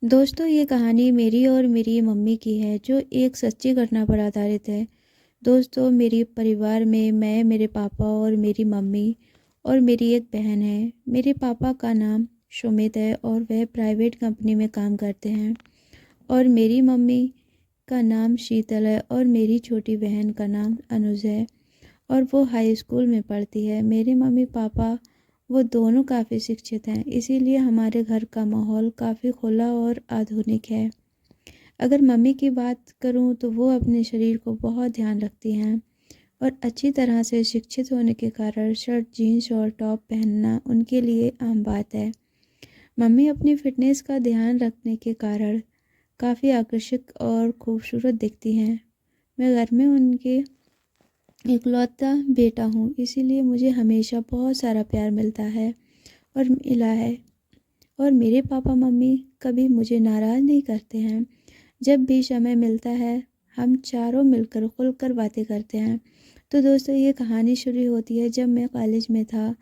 दोस्तों, ये कहानी मेरी और मेरी मम्मी की है जो एक सच्ची घटना पर आधारित है। दोस्तों, मेरे परिवार में मैं, मेरे पापा और मेरी मम्मी और मेरी एक बहन है। मेरे पापा का नाम सुमित है और वह प्राइवेट कंपनी में काम करते हैं। और मेरी मम्मी का नाम शीतल है और मेरी छोटी बहन का नाम अनुज है और वो हाई स्कूल में पढ़ती है। मेरे मम्मी पापा वो दोनों काफ़ी शिक्षित हैं, इसीलिए हमारे घर का माहौल काफ़ी खुला और आधुनिक है। अगर मम्मी की बात करूं तो वो अपने शरीर को बहुत ध्यान रखती हैं और अच्छी तरह से शिक्षित होने के कारण शर्ट, जीन्स और टॉप पहनना उनके लिए आम बात है। मम्मी अपनी फिटनेस का ध्यान रखने के कारण काफ़ी आकर्षक और खूबसूरत दिखती हैं। मैं घर में उनके इकलौता बेटा हूँ, इसीलिए मुझे हमेशा बहुत सारा प्यार मिलता है और मिला है। और मेरे पापा मम्मी कभी मुझे नाराज़ नहीं करते हैं। जब भी समय मिलता है हम चारों मिलकर खुलकर बातें करते हैं। तो दोस्तों, ये कहानी शुरू होती है जब मैं कॉलेज में था।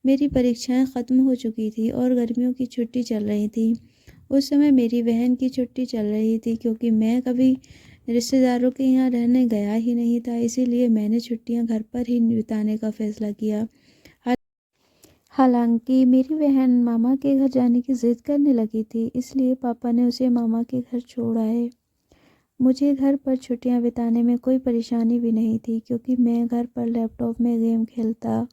मेरी परीक्षाएं ख़त्म हो चुकी थी और गर्मियों की छुट्टी चल रही थी। उस समय मेरी बहन की छुट्टी चल रही थी, क्योंकि मैं कभी रिश्तेदारों के यहाँ रहने गया ही नहीं था, इसीलिए मैंने छुट्टियां घर पर ही बिताने का फैसला किया। हालांकि मेरी बहन मामा के घर जाने की ज़िद करने लगी थी, इसलिए पापा ने उसे मामा के घर छोड़ आए। मुझे घर पर छुट्टियां बिताने में कोई परेशानी भी नहीं थी, क्योंकि मैं घर पर लैपटॉप में गेम खेलता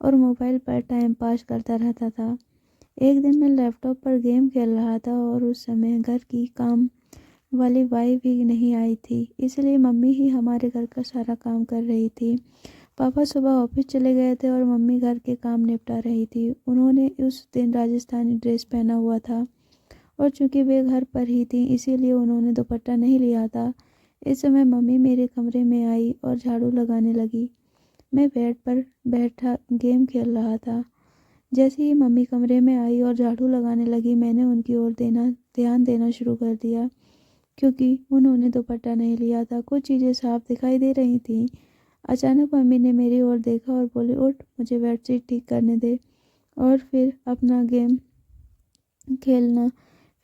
और मोबाइल पर टाइम पास करता रहता था। एक दिन मैं लैपटॉप पर गेम खेल रहा था और उस समय घर की काम वाली वाई भी नहीं आई थी, इसलिए मम्मी ही हमारे घर का सारा काम कर रही थी। पापा सुबह ऑफिस चले गए थे और मम्मी घर के काम निपटा रही थी। उन्होंने उस दिन राजस्थानी ड्रेस पहना हुआ था और चूंकि वे घर पर ही थी, इसीलिए उन्होंने दुपट्टा नहीं लिया था। इस समय मम्मी मेरे कमरे में आई और झाड़ू लगाने लगी। मैं बेड पर बैठा गेम खेल रहा था। जैसे ही मम्मी कमरे में आई और झाड़ू लगाने लगी, मैंने उनकी ओर ध्यान देना शुरू कर दिया, क्योंकि उन्होंने दुपट्टा नहीं लिया था। कुछ चीज़ें साफ दिखाई दे रही थीं। अचानक मम्मी ने मेरी ओर देखा और बोली, उठ, मुझे बेडशीट ठीक करने दे और फिर अपना गेम खेलना।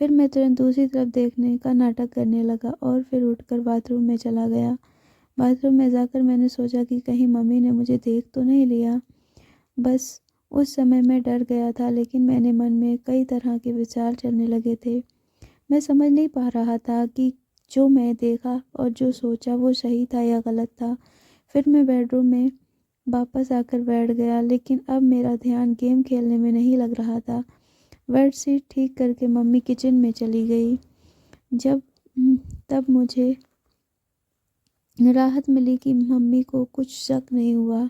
फिर मैं तुरंत दूसरी तरफ देखने का नाटक करने लगा और फिर उठकर बाथरूम में चला गया। बाथरूम में जाकर मैंने सोचा कि कहीं मम्मी ने मुझे देख तो नहीं लिया। बस उस समय मैं डर गया था, लेकिन मेरे मन में कई तरह के विचार चलने लगे थे। मैं समझ नहीं पा रहा था कि जो मैं देखा और जो सोचा वो सही था या गलत था। फिर मैं बेडरूम में वापस आकर बैठ गया, लेकिन अब मेरा ध्यान गेम खेलने में नहीं लग रहा था। बेडशीट ठीक करके मम्मी किचन में चली गई। जब तब मुझे राहत मिली कि मम्मी को कुछ शक नहीं हुआ।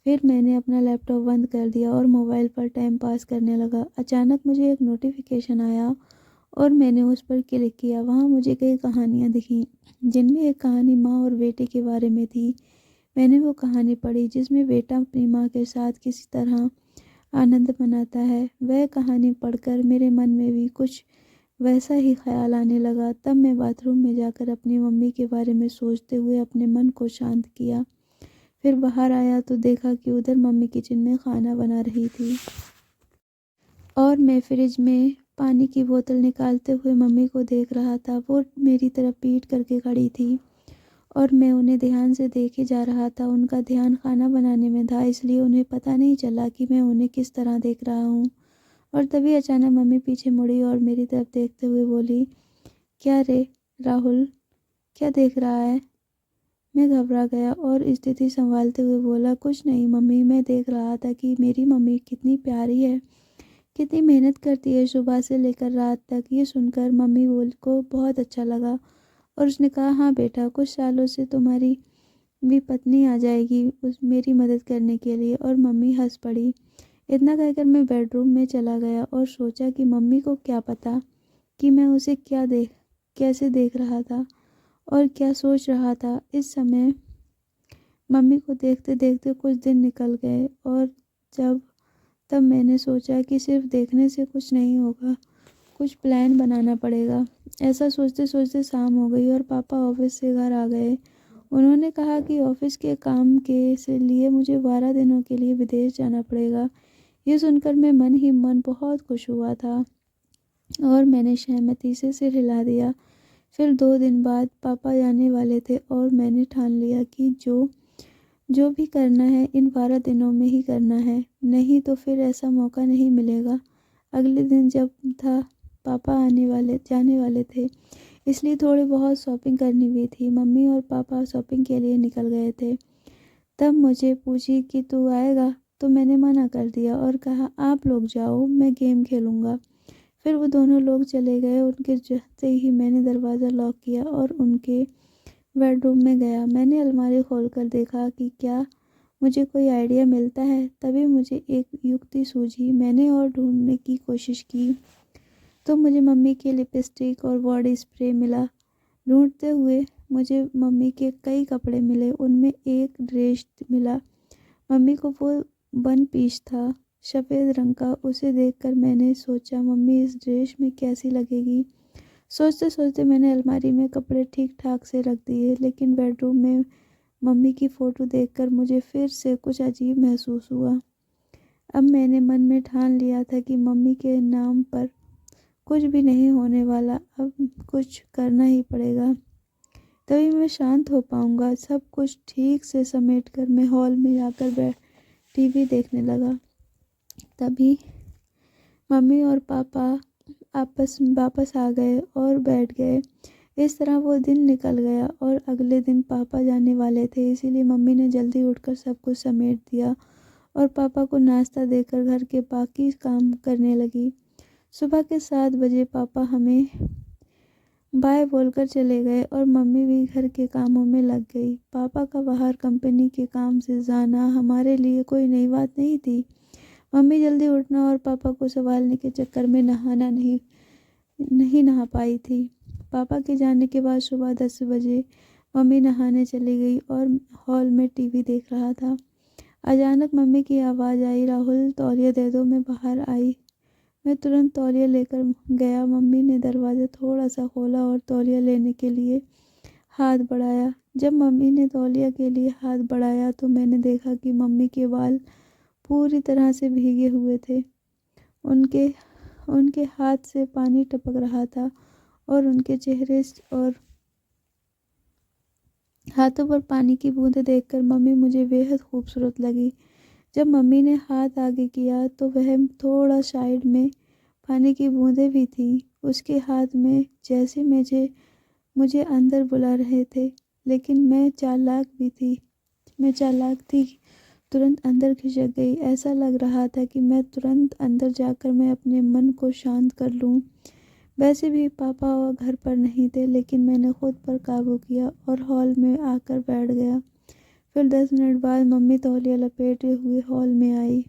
फिर मैंने अपना लैपटॉप बंद कर दिया और मोबाइल पर टाइम पास करने लगा। अचानक मुझे एक नोटिफिकेशन आया और मैंने उस पर क्लिक किया। वहाँ मुझे कई कहानियाँ दिखीं, जिनमें एक कहानी माँ और बेटे के बारे में थी। मैंने वो कहानी पढ़ी जिसमें बेटा अपनी माँ के साथ किसी तरह आनंद मनाता है। वह कहानी पढ़कर मेरे मन में भी कुछ वैसा ही ख्याल आने लगा। तब मैं बाथरूम में जाकर अपनी मम्मी के बारे में सोचते हुए अपने मन को शांत किया। फिर बाहर आया तो देखा कि उधर मम्मी किचन में खाना बना रही थी और मैं फ्रिज में पानी की बोतल निकालते हुए मम्मी को देख रहा था। वो मेरी तरफ पीठ करके खड़ी थी और मैं उन्हें ध्यान से देखे जा रहा था। उनका ध्यान खाना बनाने में था, इसलिए उन्हें पता नहीं चला कि मैं उन्हें किस तरह देख रहा हूँ। और तभी अचानक मम्मी पीछे मुड़ी और मेरी तरफ देखते हुए बोली, क्या रे राहुल, क्या देख रहा है? मैं घबरा गया और स्थिति संभालते हुए बोला, कुछ नहीं मम्मी, मैं देख रहा था कि मेरी मम्मी कितनी प्यारी है, कितनी मेहनत करती है सुबह से लेकर रात तक। ये सुनकर मम्मी बोल को बहुत अच्छा लगा और उसने कहा, हाँ बेटा, कुछ सालों से तुम्हारी भी पत्नी आ जाएगी उस मेरी मदद करने के लिए। और मम्मी हंस पड़ी। इतना कहकर मैं बेडरूम में चला गया और सोचा कि मम्मी को क्या पता कि मैं उसे कैसे देख रहा था और क्या सोच रहा था। इस समय मम्मी को देखते देखते कुछ दिन निकल गए और जब तब मैंने सोचा कि सिर्फ देखने से कुछ नहीं होगा, कुछ प्लान बनाना पड़ेगा। ऐसा सोचते सोचते शाम हो गई और पापा ऑफिस से घर आ गए। उन्होंने कहा कि ऑफिस के काम के से लिए मुझे 12 दिनों के लिए विदेश जाना पड़ेगा। ये सुनकर मैं मन ही मन बहुत खुश हुआ था। और मैंने सहमति से सिर हिला दिया। फिर 2 दिन बाद पापा जाने वाले थे और मैंने ठान लिया कि जो जो भी करना है इन 12 दिनों में ही करना है, नहीं तो फिर ऐसा मौका नहीं मिलेगा। अगले दिन जब था, पापा जाने वाले थे, इसलिए थोड़ी बहुत शॉपिंग करनी भी थी। मम्मी और पापा शॉपिंग के लिए निकल गए थे। तब मुझे पूछी कि तू आएगा, तो मैंने मना कर दिया और कहा आप लोग जाओ, मैं गेम खेलूँगा। फिर वो दोनों लोग चले गए। उनके जाते ही मैंने दरवाज़ा लॉक किया और उनके बेडरूम में गया। मैंने अलमारी खोलकर देखा कि क्या मुझे कोई आइडिया मिलता है। तभी मुझे एक युक्ति सूझी। मैंने और ढूंढने की कोशिश की तो मुझे मम्मी की लिपस्टिक और बॉडी स्प्रे मिला। ढूंढते हुए मुझे मम्मी के कई कपड़े मिले, उनमें एक ड्रेस मिला। मम्मी को वो 1 पीस था, सफ़ेद रंग का। उसे देखकर मैंने सोचा मम्मी इस ड्रेस में कैसी लगेगी। सोचते सोचते मैंने अलमारी में कपड़े ठीक ठाक से रख दिए, लेकिन बेडरूम में मम्मी की फ़ोटो देखकर मुझे फिर से कुछ अजीब महसूस हुआ। अब मैंने मन में ठान लिया था कि मम्मी के नाम पर कुछ भी नहीं होने वाला, अब कुछ करना ही पड़ेगा, तभी मैं शांत हो पाऊँगा। सब कुछ ठीक से समेट कर मैं हॉल में जाकर टीवी देखने लगा। तभी मम्मी और पापा वापस आ गए और बैठ गए। इस तरह वो दिन निकल गया और अगले दिन पापा जाने वाले थे, इसीलिए मम्मी ने जल्दी उठकर सब कुछ समेट दिया और पापा को नाश्ता देकर घर के बाकी काम करने लगी। सुबह के 7 बजे पापा हमें बाय बोलकर चले गए और मम्मी भी घर के कामों में लग गई। पापा का बाहर कंपनी के काम से जाना हमारे लिए कोई नई बात नहीं थी। मम्मी जल्दी उठना और पापा को संभालने के चक्कर में नहीं नहा पाई थी। पापा के जाने के बाद सुबह 10 बजे मम्मी नहाने चली गई और हॉल में टीवी देख रहा था। अचानक मम्मी की आवाज़ आई, राहुल तौलिया दे दो। मैं बाहर आई। मैं तुरंत तौलिया लेकर गया। मम्मी ने दरवाज़ा थोड़ा सा खोला और तौलिया लेने के लिए हाथ बढ़ाया। जब मम्मी ने तौलिया के लिए हाथ बढ़ाया तो मैंने देखा कि मम्मी के बाल पूरी तरह से भीगे हुए थे। उनके उनके हाथ से पानी टपक रहा था और उनके चेहरे और हाथों पर पानी की बूंदें देखकर मम्मी मुझे बेहद खूबसूरत लगी। जब मम्मी ने हाथ आगे किया तो वह थोड़ा साइड में पानी की बूंदें भी थीं उसके हाथ में, जैसे मुझे अंदर बुला रहे थे। लेकिन मैं चालाक थी, तुरंत अंदर खिसक गई। ऐसा लग रहा था कि मैं तुरंत अंदर जाकर मैं अपने मन को शांत कर लूं। वैसे भी पापा घर पर नहीं थे, लेकिन मैंने खुद पर काबू किया और हॉल में आकर बैठ गया। फिर 10 मिनट बाद मम्मी तौलिया लपेटे हुए हॉल में आई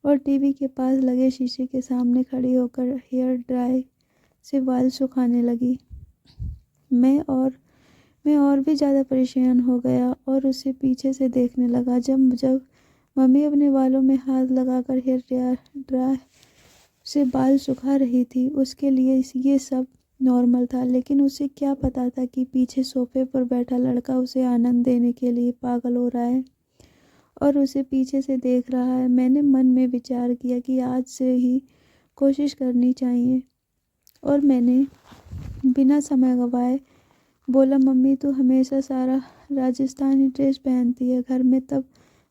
और टीवी के पास लगे शीशे के सामने खड़ी होकर हेयर ड्राई से बाल सुखाने लगी। मैं और भी ज़्यादा परेशान हो गया और उसे पीछे से देखने लगा। जब मम्मी अपने बालों में हाथ लगाकर हेयर ड्राई से बाल सुखा रही थी, उसके लिए ये सब नॉर्मल था। लेकिन उसे क्या पता था कि पीछे सोफे पर बैठा लड़का उसे आनंद देने के लिए पागल हो रहा है और उसे पीछे से देख रहा है। मैंने मन में विचार किया कि आज से ही कोशिश करनी चाहिए और मैंने बिना समय गंवाए बोला, मम्मी तू हमेशा सारा राजस्थानी ड्रेस पहनती है घर में। तब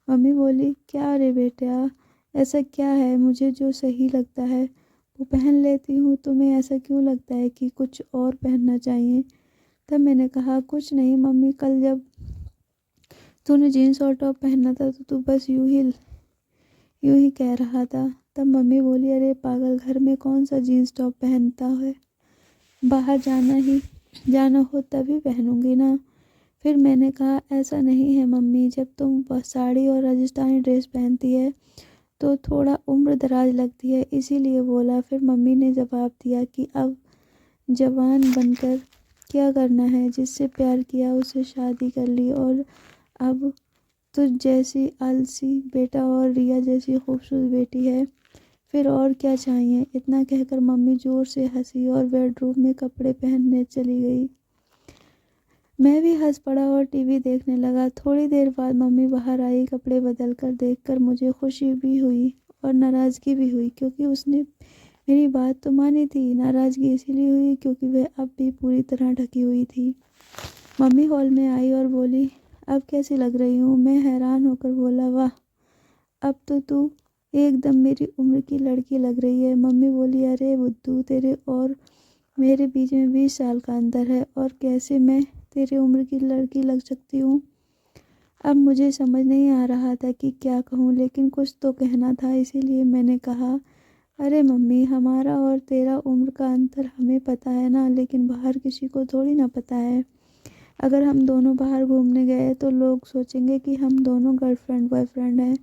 मम्मी बोली, क्या रे बेटा, ऐसा क्या है, मुझे जो सही लगता है वो पहन लेती हूँ, तुम्हें ऐसा क्यों लगता है कि कुछ और पहनना चाहिए। तब मैंने कहा, कुछ नहीं मम्मी, कल जब तूने जीन्स और टॉप पहना था तो तू बस यूं ही कह रहा था। तब मम्मी बोली, अरे पागल, घर में कौन सा जीन्स टॉप पहनता है, बाहर जाना हो तभी पहनूंगी ना। फिर मैंने कहा, ऐसा नहीं है मम्मी, जब तुम साड़ी और राजस्थानी ड्रेस पहनती है तो थोड़ा उम्र दराज लगती है, इसीलिए बोला। फिर मम्मी ने जवाब दिया कि अब जवान बनकर क्या करना है, जिससे प्यार किया उससे शादी कर ली और अब तुझ जैसी आलसी बेटा और रिया जैसी खूबसूरत बेटी है, फिर और क्या चाहिए। इतना कहकर मम्मी जोर से हंसी और बेडरूम में कपड़े पहनने चली गई। मैं भी हंस पड़ा और टीवी देखने लगा। थोड़ी देर बाद मम्मी बाहर आई। कपड़े बदल कर देखकर मुझे खुशी भी हुई और नाराज़गी भी हुई, क्योंकि उसने मेरी बात तो मानी थी। नाराज़गी इसीलिए हुई क्योंकि वह अब भी पूरी तरह ढकी हुई थी। मम्मी हॉल में आई और बोली, अब कैसी लग रही हूँ? मैं हैरान होकर बोला, वाह, अब तो तू एकदम मेरी उम्र की लड़की लग रही है। मम्मी बोली, अरे बुद्धू, तेरे और मेरे बीच में 20 साल का अंतर है और कैसे मैं तेरे उम्र की लड़की लग सकती हूँ। अब मुझे समझ नहीं आ रहा था कि क्या कहूँ, लेकिन कुछ तो कहना था, इसीलिए मैंने कहा, अरे मम्मी, हमारा और तेरा उम्र का अंतर हमें पता है ना, लेकिन बाहर किसी को थोड़ी ना पता है। अगर हम दोनों बाहर घूमने गए तो लोग सोचेंगे कि हम दोनों गर्लफ्रेंड बॉयफ्रेंड हैं।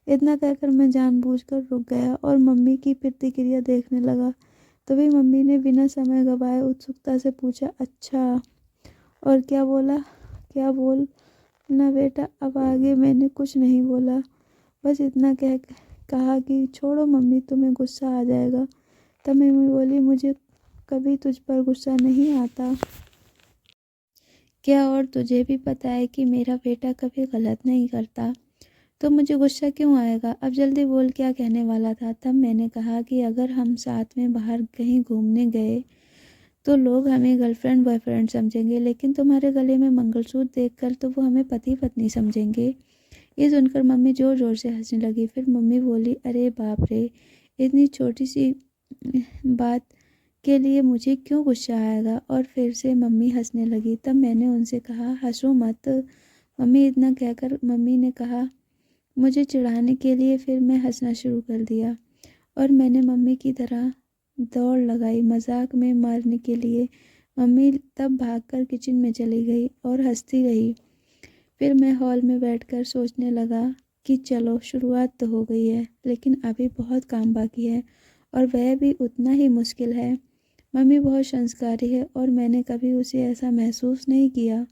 इतना कहकर मैं जानबूझकर रुक गया और मम्मी की प्रतिक्रिया देखने लगा। तभी मम्मी ने बिना समय गवाए उत्सुकता से पूछा, अच्छा, और क्या बोला? क्या बोलना बेटा? अब आगे मैंने कुछ नहीं बोला, बस इतना कहा कि छोड़ो मम्मी, तुम्हें गुस्सा आ जाएगा। तब मम्मी बोली, मुझे कभी तुझ पर गुस्सा नहीं आता क्या? और तुझे भी पता है कि मेरा बेटा कभी गलत नहीं करता, तो मुझे गुस्सा क्यों आएगा? अब जल्दी बोल, क्या कहने वाला था? तब मैंने कहा कि अगर हम साथ में बाहर कहीं घूमने गए तो लोग हमें गर्लफ्रेंड बॉयफ्रेंड समझेंगे, लेकिन तुम्हारे गले में मंगलसूत्र देखकर तो वो हमें पति पत्नी समझेंगे। ये सुनकर मम्मी ज़ोर ज़ोर से हंसने लगी। फिर मम्मी बोली, अरे बाप रे, इतनी छोटी सी बात के लिए मुझे क्यों गुस्सा आएगा? और फिर से मम्मी हंसने लगी। तब मैंने उनसे कहा, हंसो मत मम्मी। इतना कहकर मम्मी ने कहा मुझे चिढ़ाने के लिए। फिर मैं हंसना शुरू कर दिया और मैंने मम्मी की तरह दौड़ लगाई मजाक में मारने के लिए। मम्मी तब भागकर किचन में चली गई और हंसती रही। फिर मैं हॉल में बैठकर सोचने लगा कि चलो, शुरुआत तो हो गई है, लेकिन अभी बहुत काम बाकी है और वह भी उतना ही मुश्किल है। मम्मी बहुत संस्कारी है और मैंने कभी उसे ऐसा महसूस नहीं किया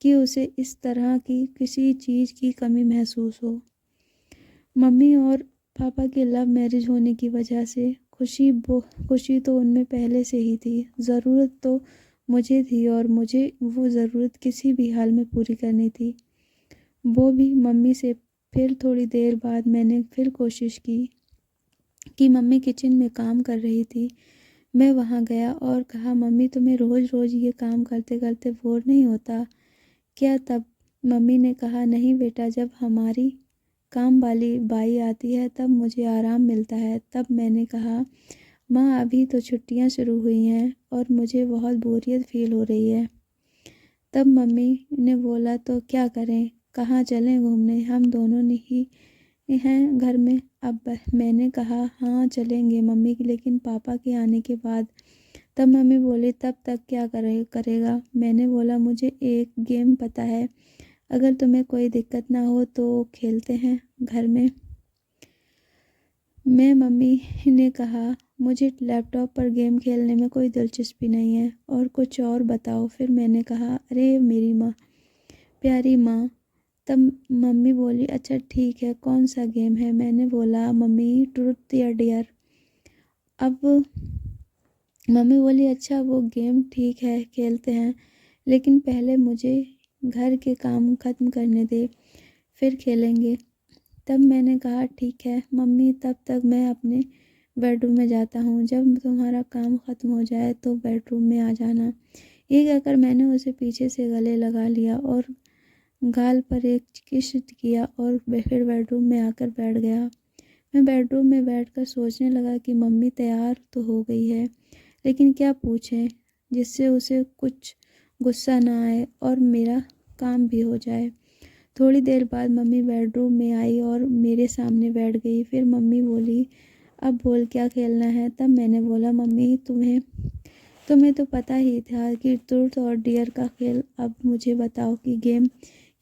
कि उसे इस तरह की किसी चीज़ की कमी महसूस हो। मम्मी और पापा के लव मैरिज होने की वजह से खुशी तो उनमें पहले से ही थी। ज़रूरत तो मुझे थी और मुझे वो ज़रूरत किसी भी हाल में पूरी करनी थी, वो भी मम्मी से। फिर थोड़ी देर बाद मैंने फिर कोशिश की कि मम्मी किचन में काम कर रही थी। मैं वहाँ गया और कहा, मम्मी, तुम्हें रोज़ रोज़ ये काम करते करते बोर नहीं होता क्या? तब मम्मी ने कहा, नहीं बेटा, जब हमारी काम वाली बाई आती है तब मुझे आराम मिलता है। तब मैंने कहा, माँ, अभी तो छुट्टियाँ शुरू हुई हैं और मुझे बहुत बोरियत फील हो रही है। तब मम्मी ने बोला, तो क्या करें, कहाँ चलें घूमने? हम दोनों ने ही हैं घर में। अब मैंने कहा, हाँ चलेंगे मम्मी, लेकिन पापा के आने के बाद। तब मम्मी बोली, तब तक क्या करेगा? मैंने बोला, मुझे एक गेम पता है, अगर तुम्हें कोई दिक्कत ना हो तो खेलते हैं घर में। मम्मी ने कहा, मुझे लैपटॉप पर गेम खेलने में कोई दिलचस्पी नहीं है, और कुछ और बताओ। फिर मैंने कहा, अरे मेरी माँ, प्यारी माँ। तब मम्मी बोली, अच्छा ठीक है, कौन सा गेम है? मैंने बोला, मम्मी, ट्रूथ या डेयर। अब मम्मी बोली, अच्छा वो गेम ठीक है, खेलते हैं, लेकिन पहले मुझे घर के काम ख़त्म करने दे, फिर खेलेंगे। तब मैंने कहा, ठीक है मम्मी, तब तक मैं अपने बेडरूम में जाता हूँ, जब तुम्हारा काम ख़त्म हो जाए तो बेडरूम में आ जाना। ये कहकर मैंने उसे पीछे से गले लगा लिया और गाल पर एक किस किया और फिर बेडरूम में आकर बैठ गया। मैं बेडरूम में बैठकर सोचने लगा कि मम्मी तैयार तो हो गई है, लेकिन क्या पूछें जिससे उसे कुछ गुस्सा ना आए और मेरा काम भी हो जाए। थोड़ी देर बाद मम्मी बेडरूम में आई और मेरे सामने बैठ गई। फिर मम्मी बोली, अब बोल, क्या खेलना है? तब मैंने बोला, मम्मी, तुम्हें तो पता ही था कि ट्रूथ और डेयर का खेल। अब मुझे बताओ कि गेम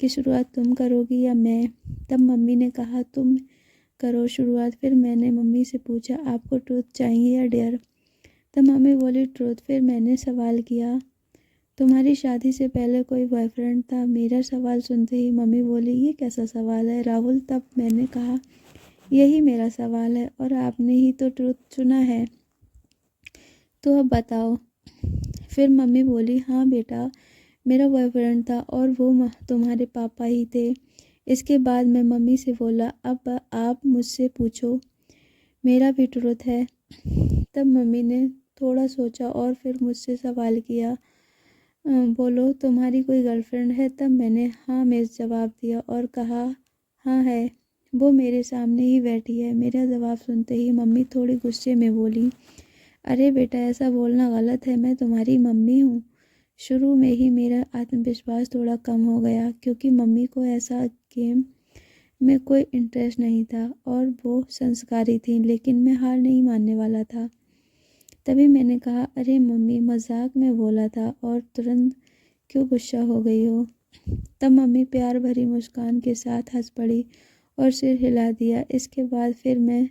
की शुरुआत तुम करोगी या मैं? तब मम्मी ने कहा, तुम करो शुरुआत। फिर मैंने मम्मी से पूछा, आपको ट्रूथ चाहिए या डेयर? तब मम्मी बोली, ट्रूथ। फिर मैंने सवाल किया, तुम्हारी शादी से पहले कोई बॉयफ्रेंड था? मेरा सवाल सुनते ही मम्मी बोली, ये कैसा सवाल है राहुल? तब मैंने कहा, यही मेरा सवाल है और आपने ही तो ट्रूथ चुना है, तो अब बताओ। फिर मम्मी बोली, हाँ बेटा, मेरा बॉयफ्रेंड था और वो तुम्हारे पापा ही थे। इसके बाद मैं मम्मी से बोला, अब आप मुझसे पूछो, मेरा भी ट्रूथ है। तब मम्मी ने थोड़ा सोचा और फिर मुझसे सवाल किया, बोलो तुम्हारी कोई गर्लफ्रेंड है? तब मैंने हाँ में जवाब दिया और कहा हाँ है, वो मेरे सामने ही बैठी है। मेरा जवाब सुनते ही मम्मी थोड़ी गुस्से में बोली, अरे बेटा ऐसा बोलना गलत है, मैं तुम्हारी मम्मी हूँ। शुरू में ही मेरा आत्मविश्वास थोड़ा कम हो गया क्योंकि मम्मी को ऐसा गेम में कोई इंटरेस्ट नहीं था और वो संस्कारी थी, लेकिन मैं हार नहीं मानने वाला था। तभी मैंने कहा, अरे मम्मी मजाक में बोला था, और तुरंत क्यों गुस्सा हो गई हो? तब मम्मी प्यार भरी मुस्कान के साथ हंस पड़ी और सिर हिला दिया। इसके बाद फिर मैं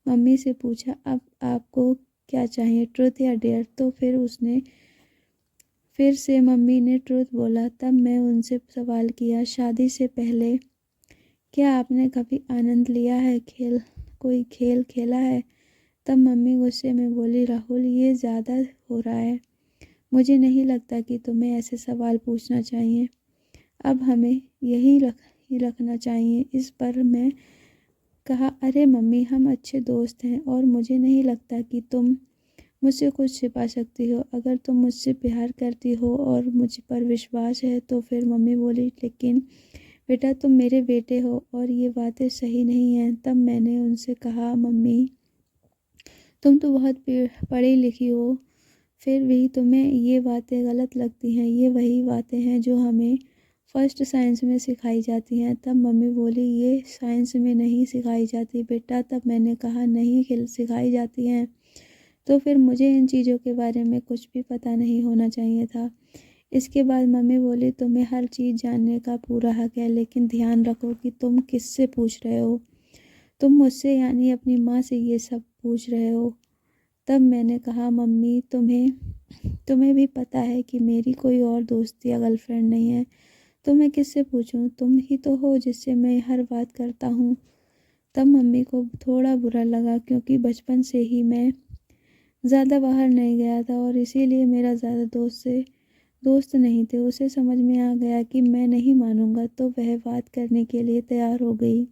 मम्मी से पूछा, अब आपको क्या चाहिए, ट्रुथ या डेयर? तो फिर से मम्मी ने ट्रुथ बोला। तब मैं उनसे सवाल किया, शादी से पहले क्या आपने कभी आनंद लिया है, कोई खेल खेला है? तब मम्मी गुस्से में बोली, राहुल ये ज़्यादा हो रहा है, मुझे नहीं लगता कि तुम्हें ऐसे सवाल पूछना चाहिए। अब हमें ही रखना चाहिए। इस पर मैं कहा, अरे मम्मी हम अच्छे दोस्त हैं और मुझे नहीं लगता कि तुम मुझसे कुछ छिपा सकती हो। अगर तुम मुझसे प्यार करती हो और मुझ पर विश्वास है तो फिर मम्मी बोली, लेकिन बेटा तुम मेरे बेटे हो और ये बातें सही नहीं हैं। तब मैंने उनसे कहा, मम्मी तुम तो बहुत पढ़ी लिखी हो, फिर भी तुम्हें ये बातें गलत लगती हैं। ये वही बातें हैं जो हमें फर्स्ट साइंस में सिखाई जाती हैं। तब मम्मी बोली, ये साइंस में नहीं सिखाई जाती बेटा। तब मैंने कहा, नहीं सिखाई जाती हैं तो फिर मुझे इन चीज़ों के बारे में कुछ भी पता नहीं होना चाहिए था। इसके बाद मम्मी बोली, तुम्हें हर चीज़ जानने का पूरा हक है, लेकिन ध्यान रखो कि तुम किससे पूछ रहे हो। तुम मुझसे यानी अपनी माँ से ये सब पूछ रहे हो। तब मैंने कहा, मम्मी तुम्हें भी पता है कि मेरी कोई और दोस्त या गर्लफ्रेंड नहीं है, तो मैं किससे पूछूं? तुम ही तो हो जिससे मैं हर बात करता हूँ। तब मम्मी को थोड़ा बुरा लगा क्योंकि बचपन से ही मैं ज़्यादा बाहर नहीं गया था और इसीलिए मेरा ज़्यादा दोस्त नहीं थे। उसे समझ में आ गया कि मैं नहीं मानूंगा तो वह बात करने के लिए तैयार हो गई।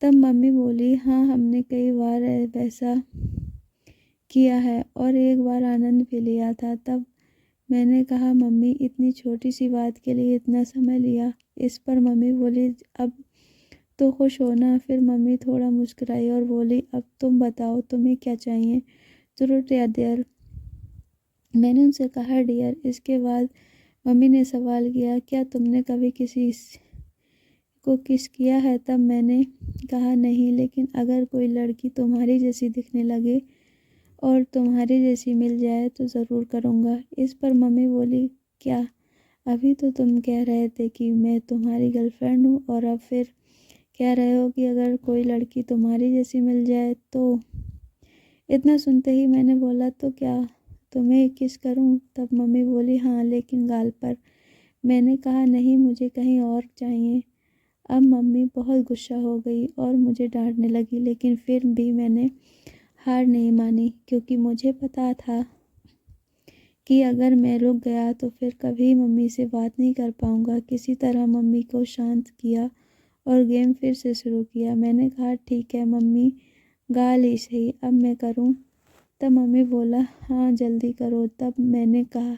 तब मम्मी बोली, हाँ हमने कई बार वैसा किया है और एक बार आनंद भी लिया था। तब मैंने कहा, मम्मी इतनी छोटी सी बात के लिए इतना समय लिया? इस पर मम्मी बोली, अब तो खुश हो ना? फिर मम्मी थोड़ा मुस्कुराई और बोली, अब तुम बताओ तुम्हें क्या चाहिए, ट्रुथ या डेयर? मैंने उनसे कहा, डियर। इसके बाद मम्मी ने सवाल किया, क्या तुमने कभी किसी को किस किया है? तब मैंने कहा, नहीं, लेकिन अगर कोई लड़की तुम्हारी जैसी दिखने लगे और तुम्हारी जैसी मिल जाए तो ज़रूर करूँगा। इस पर मम्मी बोली, क्या? अभी तो तुम कह रहे थे कि मैं तुम्हारी गर्लफ्रेंड हूँ और अब फिर कह रहे हो कि अगर कोई लड़की तुम्हारी जैसी मिल जाए तो? इतना सुनते ही मैंने बोला, तो क्या तुम्हें किस करूं? तब मम्मी बोली, हाँ लेकिन गाल पर। मैंने कहा, नहीं मुझे कहीं और चाहिए। अब मम्मी बहुत गुस्सा हो गई और मुझे डांटने लगी, लेकिन फिर भी मैंने हार नहीं मानी क्योंकि मुझे पता था कि अगर मैं रुक गया तो फिर कभी मम्मी से बात नहीं कर पाऊंगा। किसी तरह मम्मी को शांत किया और गेम फिर से शुरू किया। मैंने कहा, ठीक है मम्मी, गाल ही सही, अब मैं करूं? तब मम्मी बोला, हाँ जल्दी करो। तब मैंने कहा,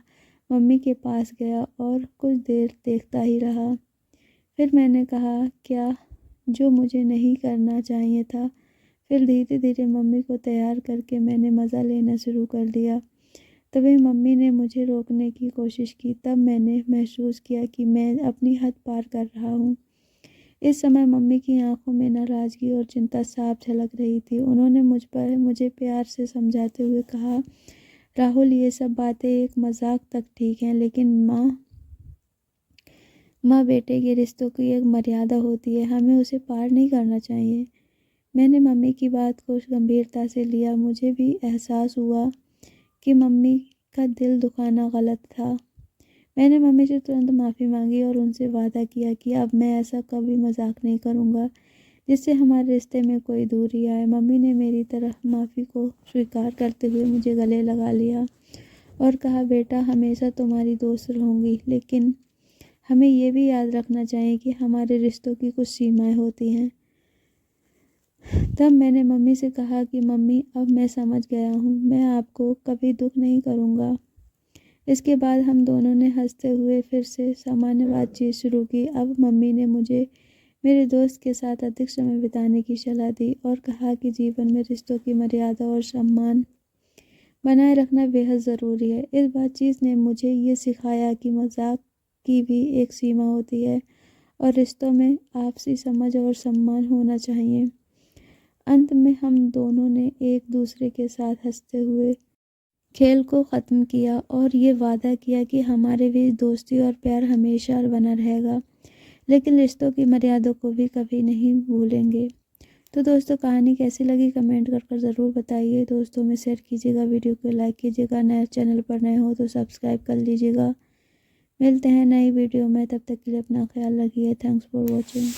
मम्मी के पास गया और कुछ देर देखता ही रहा। फिर मैंने कहा, क्या? जो मुझे नहीं करना चाहिए था। फिर धीरे धीरे मम्मी को तैयार करके मैंने मज़ा लेना शुरू कर दिया। तभी मम्मी ने मुझे रोकने की कोशिश की। तब मैंने महसूस किया कि मैं अपनी हद पार कर रहा हूँ। इस समय मम्मी की आंखों में नाराज़गी और चिंता साफ झलक रही थी। उन्होंने मुझे प्यार से समझाते हुए कहा, राहुल ये सब बातें एक मजाक तक ठीक हैं, लेकिन माँ बेटे के रिश्तों की एक मर्यादा होती है, हमें उसे पार नहीं करना चाहिए। मैंने मम्मी की बात को गंभीरता से लिया। मुझे भी एहसास हुआ कि मम्मी का दिल दुखाना गलत था। मैंने मम्मी से तुरंत माफ़ी मांगी और उनसे वादा किया कि अब मैं ऐसा कभी मजाक नहीं करूँगा जिससे हमारे रिश्ते में कोई दूरी आए। मम्मी ने मेरी तरफ माफ़ी को स्वीकार करते हुए मुझे गले लगा लिया और कहा, बेटा हमेशा तुम्हारी दोस्त रहूँगी, लेकिन हमें ये भी याद रखना चाहिए कि हमारे रिश्तों की कुछ सीमाएं होती हैं। तब मैंने मम्मी से कहा कि मम्मी, अब मैं समझ गया हूँ, मैं आपको कभी दुख नहीं करूँगा। इसके बाद हम दोनों ने हंसते हुए फिर से सामान्य बातचीत शुरू की। अब मम्मी ने मुझे मेरे दोस्त के साथ अधिक समय बिताने की सलाह दी और कहा कि जीवन में रिश्तों की मर्यादा और सम्मान बनाए रखना बेहद ज़रूरी है। इस बातचीत ने मुझे ये सिखाया कि मजाक की भी एक सीमा होती है और रिश्तों में आपसी समझ और सम्मान होना चाहिए। अंत में हम दोनों ने एक दूसरे के साथ हंसते हुए खेल को ख़त्म किया और ये वादा किया कि हमारे बीच दोस्ती और प्यार हमेशा बना रहेगा, लेकिन रिश्तों की मर्यादा को भी कभी नहीं भूलेंगे। तो दोस्तों, कहानी कैसी लगी कमेंट कर ज़रूर बताइए। दोस्तों में शेयर कीजिएगा, वीडियो को लाइक कीजिएगा, नए चैनल पर नए हो तो सब्सक्राइब कर लीजिएगा। मिलते हैं नई वीडियो में, तब तक के लिए अपना ख्याल रखिए। Thanks for watching.